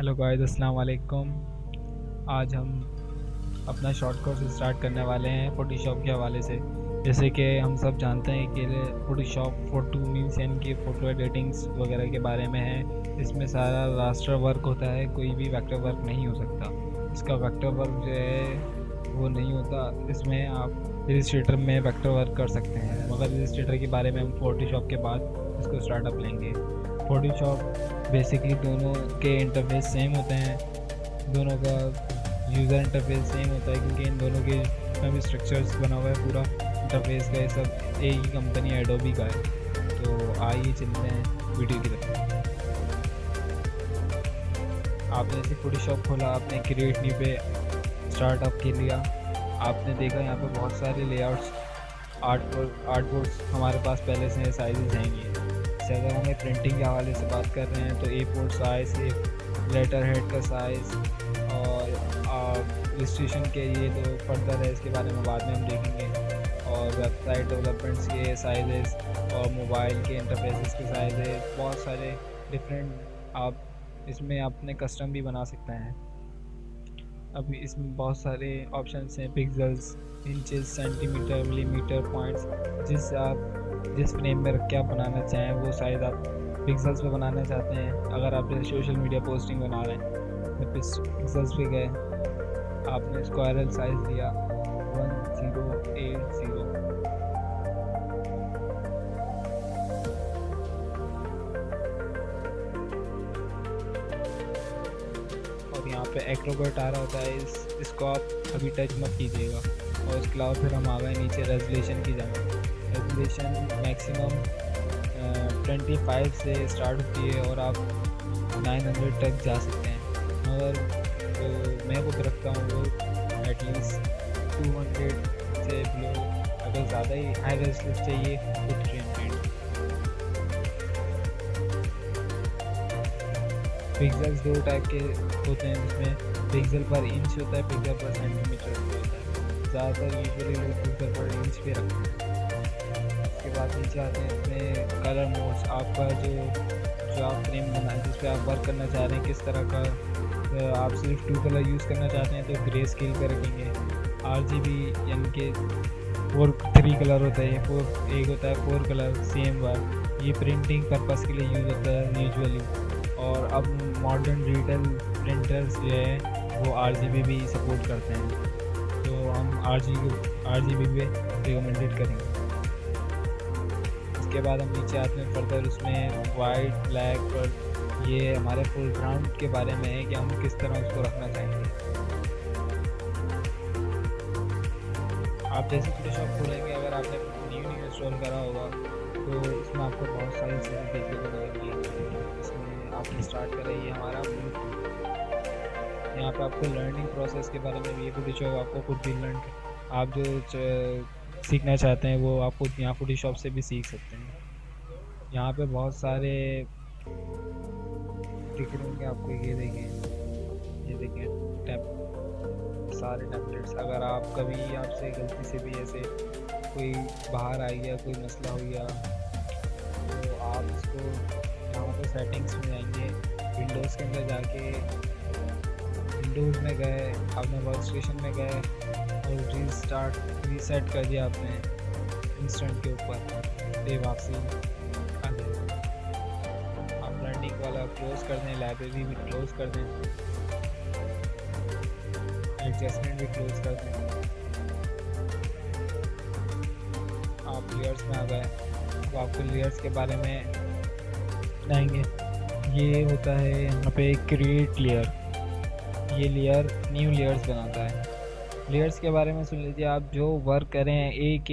Hello guys, अस्सलाम वालेकुम। आज हम अपना शॉर्ट कोर्स स्टार्ट करने वाले हैं फ़ोटोशॉप के हवाले से। जैसे कि हम सब जानते हैं कि फ़ोटोशॉप फ़ोटो मीन्स यानी कि फ़ोटो एडिटिंग्स वगैरह के बारे में है। इसमें सारा रास्टर वर्क होता है, कोई भी वेक्टर वर्क नहीं हो सकता। इसका वेक्टर वर्क जो है वो नहीं होता। इसमें आप इलस्ट्रेटर में वेक्टर वर्क कर सकते हैं, मगर इलस्ट्रेटर के बारे में हम फ़ोटोशॉप के बाद इसको स्टार्टअप लेंगे। फ़ोटोशॉप बेसिकली दोनों के इंटरफेस सेम होते हैं, दोनों का यूज़र इंटरफेस सेम होता है क्योंकि इन दोनों के जितना भी स्ट्रक्चर्स बना हुआ है पूरा इंटरफेस का, ये सब एक ही कंपनी एडोबी का है। तो आइए चलते हैं वीडियो की तरफ। आपने जैसे फोटोशॉप खोला, आपने क्रिएट न्यू पे स्टार्टअप के लिया, आपने देखा यहाँ पे बहुत सारे लेआउट्स आर्टबोर्ड्स हमारे पास पहले से साइजेस हैं। ये जैसे अगर हमें प्रिंटिंग के हवाले से बात कर रहे हैं तो A4 साइज़, लेटर हेड का साइज़ और इलस्ट्रेशन के ये जो फर्दर है इसके बारे में बाद में हम देखेंगे, और वेबसाइट डेवलपमेंट्स के साइजेस और मोबाइल के इंटरफेसेस के साइजेस, बहुत सारे डिफरेंट आप इसमें अपने कस्टम भी बना सकते हैं। अभी इसमें बहुत सारे ऑप्शंस हैं, pixels, inches, centimetre, millimetre, points. जिस फ्रेम में रख के आप बनाना चाहें वो साइज़ आप पिक्सेल्स पे बनाना चाहते हैं। अगर आप जैसे सोशल मीडिया पोस्टिंग बना रहे हैं तो पिक्सेल्स पे गए, आपने स्क्वायरल साइज़ दिया 1080। और यहाँ पे एक्रोबैट आ रहा होता है, इसको आप अभी टच मत कीजिएगा। और उसके अलावा फिर हम आ गए नीचे रेजोल्यूशन की जगह। रेजोल्यूशन मैक्सिमम 25 से स्टार्ट होती है और आप 900 तक जा सकते हैं, मगर तो मैं वो रखता हूँ वो एटलीस्ट 200 से बिलो। अगर ज़्यादा ही हाई रेजोल्यूशन चाहिए तो 300। पिक्सेल्स दो टाइप के होते हैं, जिसमें पिक्सल पर इंच होता है, पिक्सल पर सेंटीमीटर होता है। ज़्यादातर यूजुअली लोग पिक्सल पर इंच पे रखते हैं। उसके बाद नीचे आते हैं इसमें कलर मोड्स। आपका जो आप फ्रेम बना जिस पे आप वर्क करना चाह रहे हैं किस तरह का, आप सिर्फ 2 कलर यूज़ करना चाहते हैं तो ग्रे स्केल पे रखेंगे। RGB यानी कि 3 कलर होता है, एक होता है 4 कलर सेम वर्क। ये प्रिंटिंग पर्पज़ के लिए यूज़ होता है यूजुअली। और अब मॉडर्न डिजिटल प्रिंटर्स जो है वो RGB भी सपोर्ट करते हैं, तो हम RGB पे रिकमेंडेड करेंगे। इसके बाद हम नीचे आते हैं फर्दर, उसमें वाइट, ब्लैक और ये हमारे फोरग्राउंड के बारे में है कि हम किस तरह उसको रखना चाहेंगे। आप जैसे फोटोशॉप खोलेंगे, अगर आपने न्यू इंस्टॉल करा होगा तो इसमें आपको बहुत सारी चीज़ें देखने को मिलेंगी। इसमें आपने स्टार्ट करें, ये हमारा यहाँ पे आपको लर्निंग प्रोसेस के बारे में भी ये फोटोशॉप आपको खुद भी लर्न, आप जो सीखना चाहते हैं वो आप खुद यहाँ फोटोशॉप से भी सीख सकते हैं। यहाँ पे बहुत सारे दिख रहे होंगे आपको, ये देखें सारे टेम्पलेट्स। अगर आप कभी आपसे गलती से भी ऐसे कोई बाहर आ गया, कोई मसला हो गया, तो आप इसको यहाँ पर सेटिंग्स में जाएंगे, विंडोज़ के अंदर जाके विंडोज़ में गए, आपने वर्क स्टेशन में गए और रीसेट कर दिया आपने इंस्टेंट के ऊपर, ये वापसी आ जाएगा। आप लर्निंग वाला क्लोज़ कर दें, लाइब्रेरी भी क्लोज़ कर दें, एडजस्टमेंट भी क्लोज़ कर दें। आप लेयर्स में आ गए, तो आपको लेयर्स के बारे में बताएंगे। ये होता है यहाँ पे क्रिएट लेयर, ये लेयर न्यू लेयर्स बनाता है। लेयर्स के बारे में सुन लीजिए। आप जो वर्क करें हैं, एक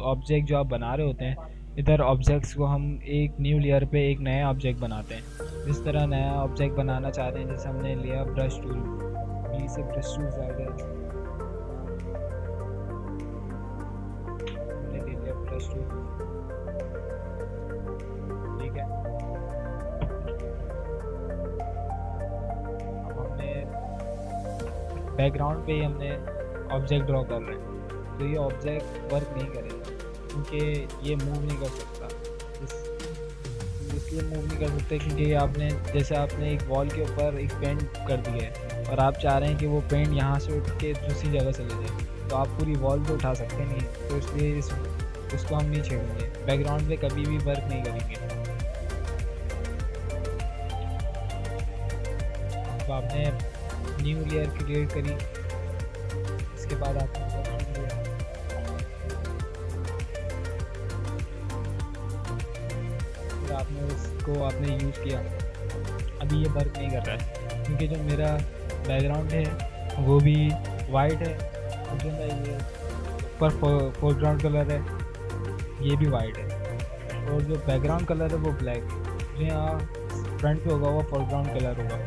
ऑब्जेक्ट जो आप बना रहे होते हैं, इधर ऑब्जेक्ट्स को हम एक न्यू लेयर पे एक नया ऑब्जेक्ट बनाते हैं। जिस तरह नया ऑब्जेक्ट बनाना चाहते हैं, जैसे हमने लिया ब्रश टूल, बी से ब्रश टूल आ गया, हमने ले लिया ब्रश टूल, ठीक है। अब हमने बैकग्राउंड पे ही हमने ऑब्जेक्ट ड्रॉ कर रहे हैं, तो ये ऑब्जेक्ट वर्क नहीं करेगा क्योंकि ये मूव नहीं कर सकता। इस इसलिए मूव नहीं कर सकते क्योंकि आपने जैसे आपने एक वॉल के ऊपर एक पेंट कर दिया है और आप चाह रहे हैं कि वो पेंट यहाँ से उठ के दूसरी जगह चले जाए, तो आप पूरी वॉल तो उठा सकते नहीं, तो इसलिए इसको हम नहीं छेड़ेंगे, बैकग्राउंड पे कभी भी वर्क नहीं करेंगे। तो आपने न्यू लेयर क्रिएट करी, इसके बाद आपने फिर आपने उसको आपने यूज़ किया। अभी ये वर्क नहीं कर रहा है क्योंकि जो मेरा बैकग्राउंड है वो भी वाइट है, और जो मैं ये ऊपर फोरग्राउंड कलर है ये भी वाइट है, और जो बैकग्राउंड कलर है वो ब्लैक है। जो यहाँ फ्रंट पे होगा वो फोरग्राउंड कलर होगा।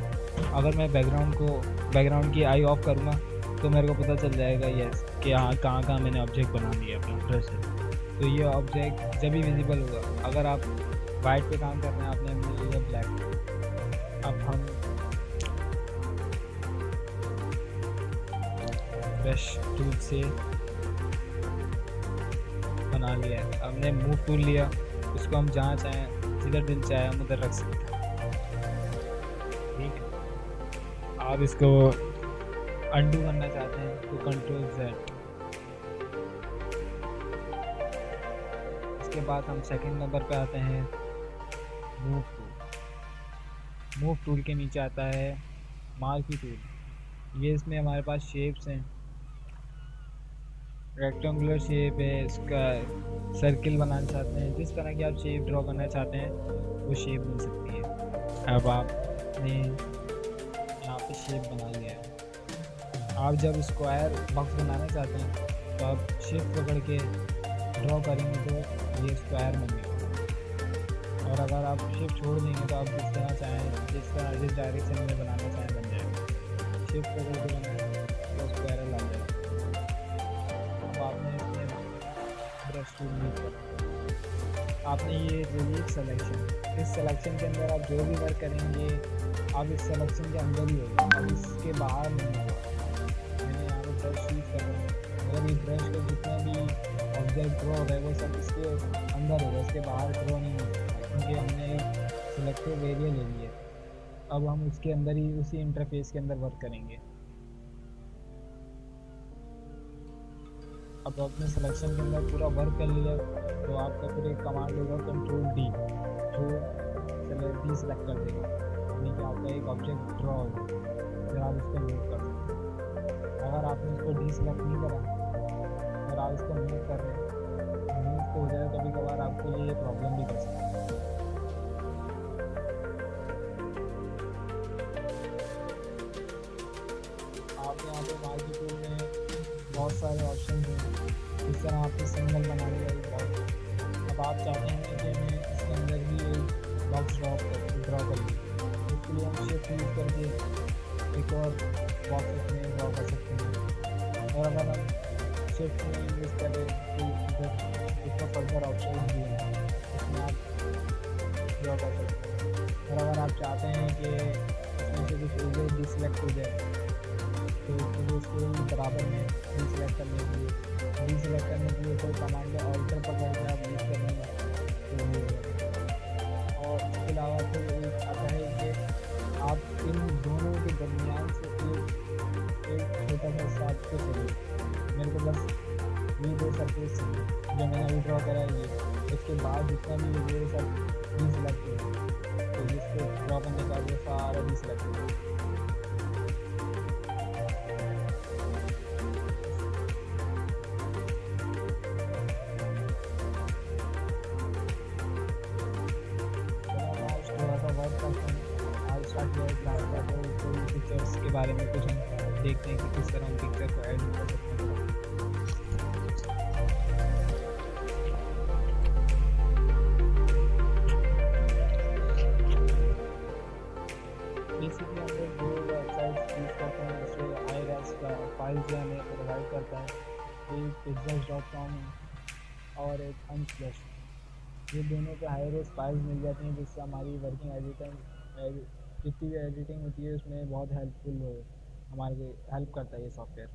अगर मैं बैकग्राउंड की आई ऑफ करूँगा तो मेरे को पता चल जाएगा यस कि हाँ कहाँ मैंने ऑब्जेक्ट बना दिया अपना ब्रश से। तो ये ऑब्जेक्ट जब भी विजिबल होगा। अगर आप वाइट पे काम कर रहे हैं आपने लिया ब्लैक। अब हम ब्रश टूल से बना लिया है, हमने मूव टूल लिया, उसको हम जहाँ चाहें जिधर दिल चाहे हम उधर रख सकते हैं। ठीक, आप इसको अंडू करना चाहते हैं तो कंट्रोल Z। इसके बाद हम सेकंड नंबर पे आते हैं मूव टूल। मूव टूल के नीचे आता है मार्की टूल। ये इसमें हमारे पास शेप्स हैं, रेक्टेंगुलर शेप है, इसका सर्किल बनाना चाहते हैं, जिस तरह की आप शेप ड्रॉ करना चाहते हैं वो शेप बन सकती है। अब आपने यहाँ पे शेप बना लिया है। आप जब स्क्वायर बॉक्स बनाना चाहते हैं तो आप शिफ्ट पकड़ के ड्रॉ करेंगे तो ये स्क्वायर बनेगा, और अगर आप शिफ्ट छोड़ देंगे तो आप जिस तरह चाहें जिस डायरेक्शन में बनाना चाहें बन जाएगा। शिफ्ट पकड़ के बनाए तो स्क्वायर ला जाएगा। अब आपने इसमें ब्रश टूल यूज करा, आपने ये रिलीज सिलेक्शन, इस सिलेक्शन के अंदर आप जो भी वर्क करेंगे आप इस सिलेक्शन के अंदर ही होगा, अब इसके बाहर नहीं होगा। मैंने यहाँ पर ब्रश यूज कर रहा हूँ, अगर ये ब्रश का जितना भी ऑब्जेक्ट ड्रॉ हो रहा है वो सब इसके अंदर होगा, इसके बाहर ड्रॉ नहीं हो सकता क्योंकि हमने सिलेक्टिव एरिया ले लिया। अब हम उसके अंदर ही उसी इंटरफेस के अंदर वर्क करेंगे। अब आपने सिलेक्शन के अंदर पूरा वर्क कर लिया तो आपका फिर एक कमांड होगा कंट्रोल D, जो डी सेलेक्ट कर देगा, यानी कि आपका एक ऑब्जेक्ट ड्रॉ होगा, फिर आप इसको मूव कर सकते हैं। अगर आपने इसको डी सेलेक्ट नहीं करा और आप इसको मूव कर रहे हैं, मूव तो हो जाए, कभी कभार आपको ये प्रॉब्लम भी कर सकता है। आप यहाँ पे मार्की टूल में बहुत सारे ऑप्शन हैं, इस तरह आपने सिंगल बना लिया एक बॉक्स। अब आप चाहते हैं कि मैं इसके अंदर ही एक बॉक्स ड्रॉ कर लूँ, इसके लिए हम शिफ्ट यूज करके एक और बॉक्स इसमें ड्रॉ कर सकते हैं। और अगर हम शिफ्ट में यूज़ करें तो इसका फर्दर ऑप्शन भी है, इसमें आप ड्रॉ कर सकते हैं। और अगर आप चाहते हैं कि इसमें से कुछ एरिया डिसलेक्ट हो जाए तो इसको बराबर में डिसलेक्ट करने के लिए कोई कमांड है ऑल्टर पकड़ के आप यूज़ करेंगे तो ये होगा। और इसके अलावा फिर एक आता है कि आप इन दोनों के दरमियान से एक छोटा सा हिसाब को चलिए, मेरे को बस ये दो सरफेस चाहिए जो मैंने अभी ड्रॉ करा है ये, इसके बाद जितना भी ये सब डिसलेक्ट हो तो जिसको ड्रॉ करने का वो सारा डिसलेक्ट हो। पिक्चर्स के बारे में कुछ हम देखते हैं कि किस तरह हम पिक्चर को ऐड कर सकते हैं। बेसिकली हम लोग दो वेबसाइट्स यूज़ करते हैं, जिससे हाई-रेज़ फाइल्स हमें प्रोवाइड करता है, एक pixels.com और एक Unsplash। ये दोनों पे हाई-रेज़ फाइल्स मिल जाती हैं जिससे हमारी वर्किंग एडिटिंग जितनी भी एडिटिंग होती है उसमें बहुत हेल्पफुल हो, हमारे हेल्प करता है ये सॉफ्टवेयर।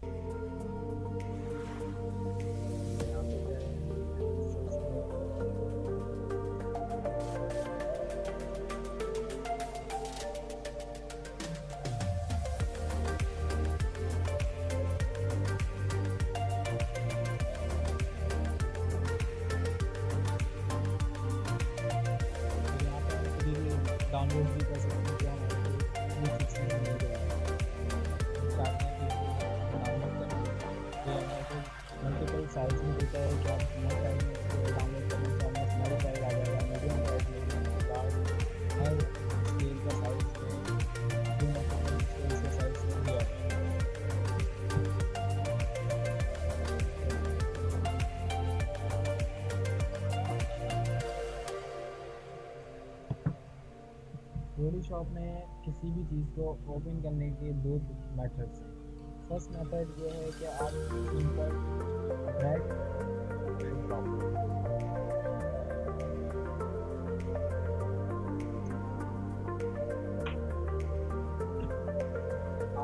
डाउनलोड भी कर सकते हैं, जो हमारे को 360 में मिल जाएगी। चाहते हैं कि इसको डाउनलोड करना, तो हमारे को मल्टीपल साइज में देता है कि आप स्मॉल साइज में इसको डाउनलोड करना चाहें, स्मॉल साइज आ जाएगा, मीडियम साइज, मीडियम, लार्ज, हर स्केल का साइज में, जो मल्टीपल स्केल के साइज में भी आते हैं। फोटोशॉप में किसी भी चीज़ को ओपन करने के दो मेथड्स हैं। फर्स्ट मेथड ये है कि आप सिंपल ड्रैग एंड ड्रॉप,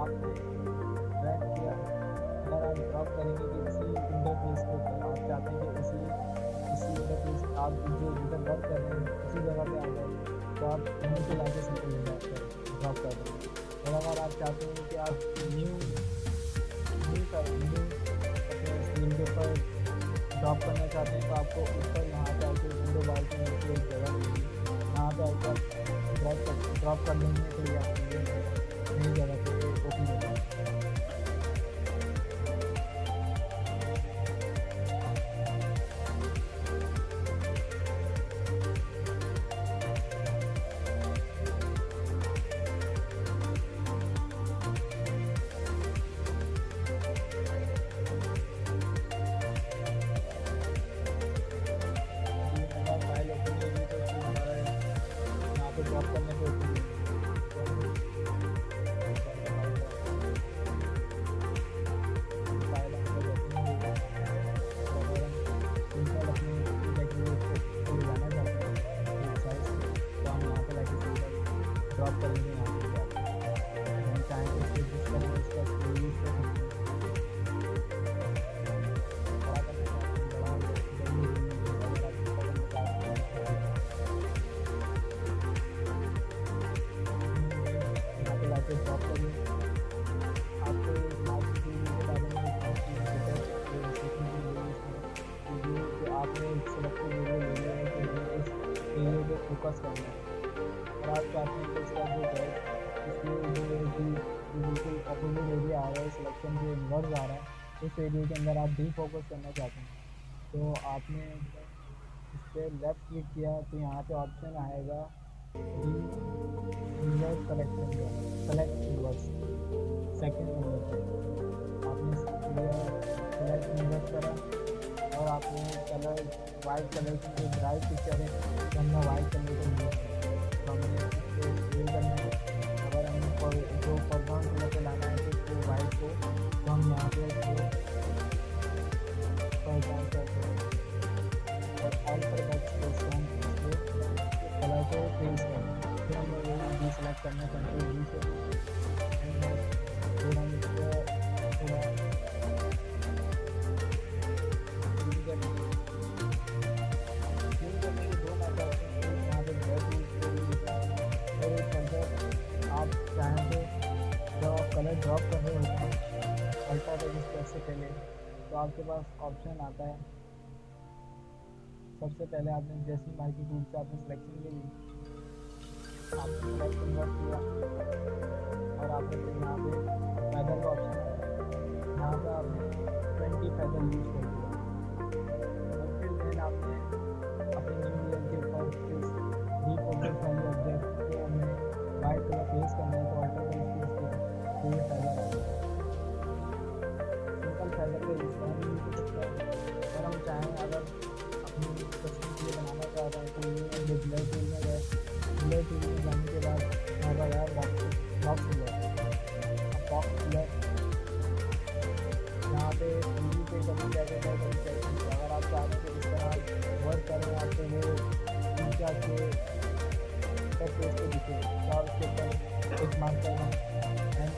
आपने ड्रैग किया, अगर आप ड्रॉप करेंगे कि इसी इंटरफेस के ऊपर आप चाहते हैं कि इसी इंटरफेस आप जो जिधर वर्क कर रहे हैं उसी जगह पे आ जाए, तो आप न्यू को लाके सिंपल ड्रॉप कर देंगे। और अगर आप चाहते हैं कि आप न्यू अपने स्क्रीन के ऊपर ड्रॉप करना चाहते हैं, तो आपको ऊपर यहाँ पे आके विंडो बार के नीचे एक जगह मिलेगी, यहाँ पे आकर ड्रॉप कर देंगे तो ये आपको नई जगह पे ओपन हो जाएगा। ड्रॉप करने पे ओपन फाइल हमको देखने मिलेगा। अगर हम सिंपल अपने को ले जाना चाहते हैं साइज तो हम यहाँ पे लाके सिंपल ड्रॉप करेंगे। यहाँ पे जाकर हम चाहें तो इसको यूज़ करें, इसका यूज़ कर सकते हैं। ड्रॉप करिए, आपको मार्केट के बारे में कि आपने सिलेक्टेड वीडियो ले लिया है कि इस वीडियो पे फोकस करना है, और आप चाहते हैं कि इसका जो है इसमें जो बिल्कुल अपोजिट एरिया आ रहा है, सिलेक्शन जो इन्वर्स आ रहा है, उस एरिया के अंदर आप डी फोकस करना चाहते हैं, तो आपने इस पर लेफ़्ट क्लिक किया तो यहाँ पे ऑप्शन आएगा डी इन्वर्स कलेक्शन का, सेलेक्ट इन्वर्स सेकेंड नंबर पर आपने सेलेक्ट इन्वर्स करा, और आपने कलर वाइट कलर की जो ब्राइट पिक्चर है तो हमने वाइट कलर को यूज़ किया, तो हमने इसको फिल करना है। अगर हमें जो बैकग्राउंड कलर पे लाना है तो इसको वाइट को, तो हम यहाँ पे इसको पहचान करते हैं और ऑल पर बैक हम इसको कलर को चेंज करें। फिर हम लोग डी सेलेक्ट करना है कंट्रोल डी से, फिर हम इसको थोड़ा करने के दो मेथड हैं, यहाँ पे ब्रश यूज़ और एक मेथड आप चाहें तो जब आप कलर ड्रॉप कर रहे होते हैं अल्ट्रा रजिस्टर से पहले, तो आपके पास ऑप्शन आता है। सबसे पहले आपने जैसी मार्केट टूल से आपने सिलेक्शन ले ली, आपने सिलेक्ट इन्वर्स किया और आपने फिर यहाँ पे फैदर का ऑप्शन आया, यहाँ पे आपने 20 फैदर यूज़ कर दिया, और फिर देन आपने अपने न्यू लेयर के ऊपर डी फोकस वाली ऑब्जेक्ट को हमें वाइट कलर प्लेस करना है, तो अल्टर पर प्लेस किया तो ये फैदर आ गया। सिंपल फैदर का इस्तेमाल भी हो सकता है, और हम चाहें अगर अपनी तस्वीर के लिए बनाना चाह रहे हैं तो ये ब्लर टूल में गए, ब्लर टूल में जाने के बाद यहाँ पर आया बॉक्स ब्लर, बॉक्स ब्लर यहाँ पे टीवी पे कभी जाकर अगर आप चाहते हैं कि इस तरह वर्क करें आपको वो नीचे आपके पेज पे दिखे, तो आप उसके ऊपर एक मार्क करना एंड